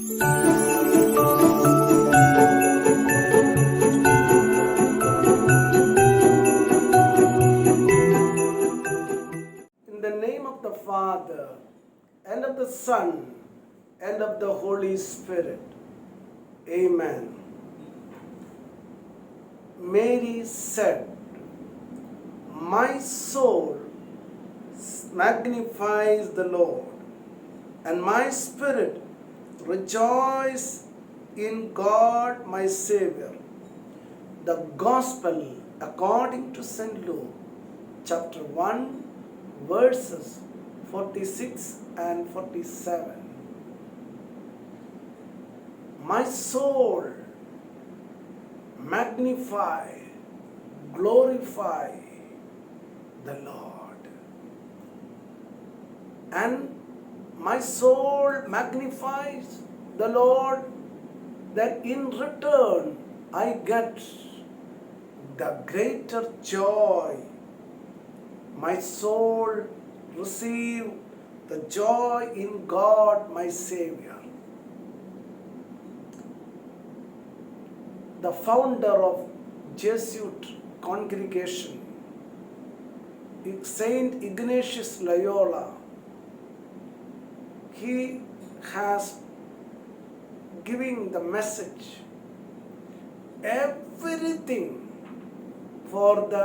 In the name of the Father, and of the Son, and of the Holy Spirit. Amen. Mary said, "My soul magnifies the Lord, and my spirit rejoices in God my Savior." The Gospel according to St. Luke, chapter 1, verses 46 and 47. My soul magnify, glorify the Lord. And my soul magnifies the Lord, that in return I get the greater joy. My soul receive the joy in God my Savior. The founder of Jesuit congregation, Saint Ignatius Loyola, he has giving the message, everything for the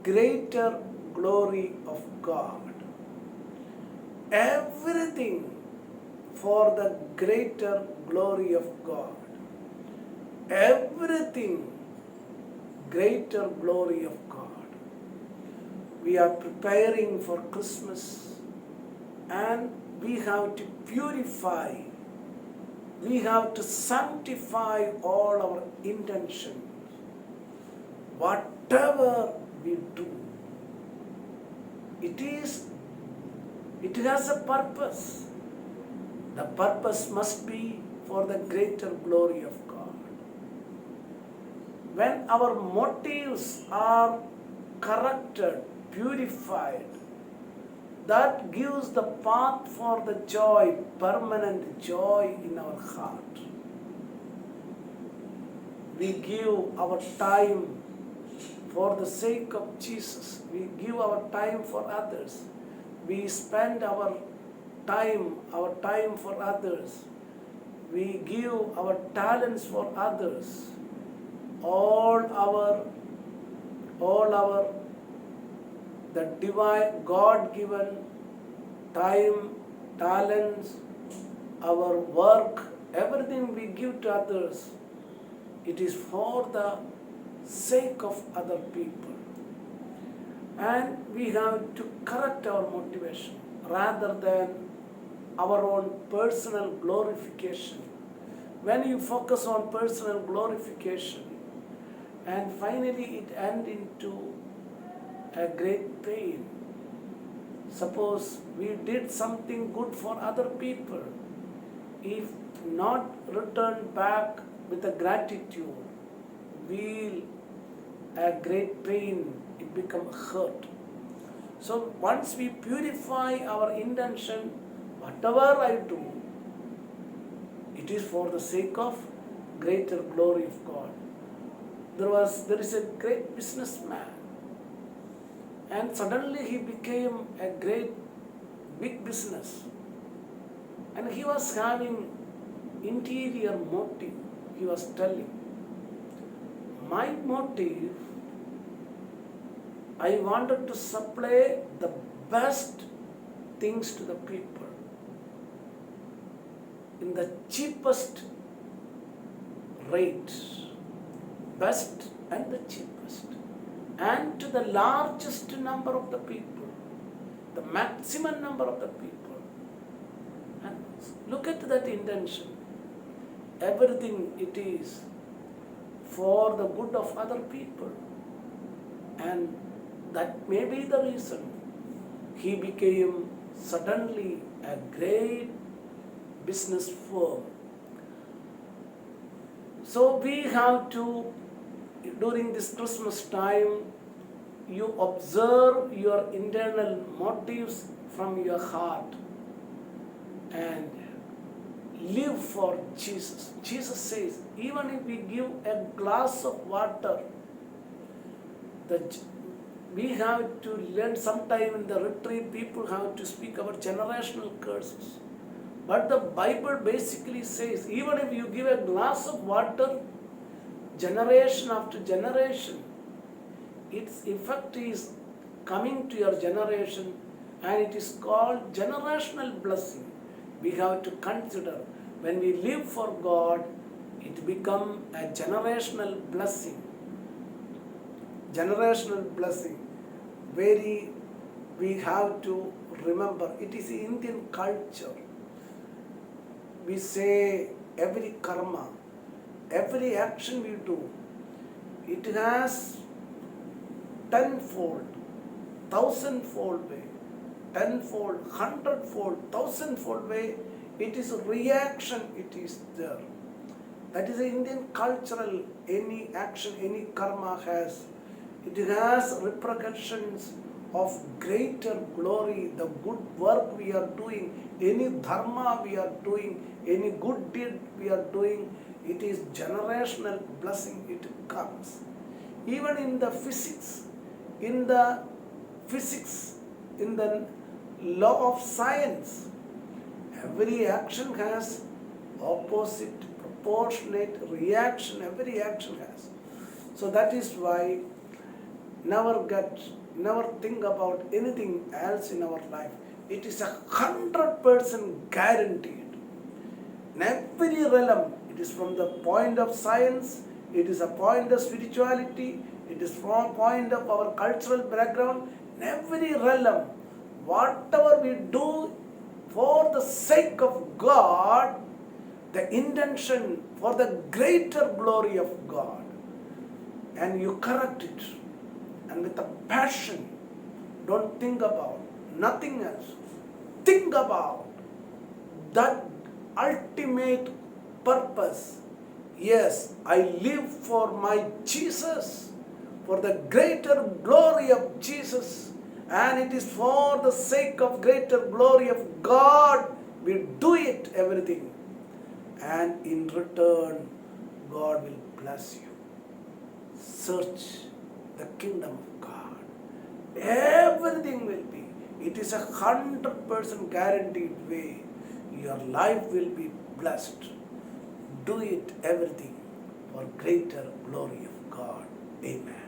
greater glory of God. Everything for the greater glory of God. Everything greater glory of God. We are preparing for Christmas, and we have to purify, we have to sanctify all our intentions. Whatever we do, it has a purpose. The purpose must be for the greater glory of God. When our motives are corrected, purified, that gives the path for the joy, permanent joy in our heart. We give our time for the sake of Jesus. We give our time for others. We spend our time for others. We give our talents for others. All our the divine God-given time, talents, our work, everything we give to others, it is for the sake of other people. And we have to correct our motivation rather than our own personal glorification. When you focus on personal glorification, and finally it ends into a great pain. Suppose we did something good for other people, if not returned back with a gratitude, we'll a great pain, it becomes hurt. So once we purify our intention, whatever I do, it is for the sake of greater glory of God. There is a great businessman, and suddenly he became a great big business, and he was having interior motive. He was telling, my motive, I wanted to supply the best things to the people in the cheapest rate, best and the cheapest, and to the largest number of the people, the maximum number of the people. And look at that intention. Everything it is for the good of other people. And that may be the reason he became suddenly a great business firm. So we have to, during this Christmas time, you observe your internal motives from your heart and live for Jesus. Jesus says, even if we give a glass of water, we have to learn sometime in the retreat, people have to speak about generational curses. But the Bible basically says, even if you give a glass of water, generation after generation, its effect is coming to your generation, and it is called generational blessing. We have to consider, when we live for God, it becomes a generational blessing. Generational blessing. We have to remember, it is Indian culture. We say every karma, every action we do, it has tenfold, thousandfold way, tenfold, hundredfold, thousandfold way, it is a reaction, it is there. That is the Indian cultural, any action, any karma has, it has repercussions of greater glory, the good work we are doing, any dharma we are doing, any good deed we are doing, it is generational blessing, it comes. Even in the physics, in the law of science, every action has opposite, proportionate reaction, every action has. So that is why never think about anything else in our life. It is 100% guaranteed. In every realm, it is from the point of science, it is a point of spirituality, it is from a point of our cultural background. In every realm, whatever we do for the sake of God, the intention for the greater glory of God, and you correct it, and with a passion, don't think about nothing else. Think about that ultimate purpose. Yes, I live for my Jesus, for the greater glory of Jesus, and it is for the sake of greater glory of God we do it, everything, and in return God will bless you. Search the kingdom of God. Everything will be. It is 100% guaranteed way. Your life will be blessed. Do it, everything, for greater glory of God. Amen.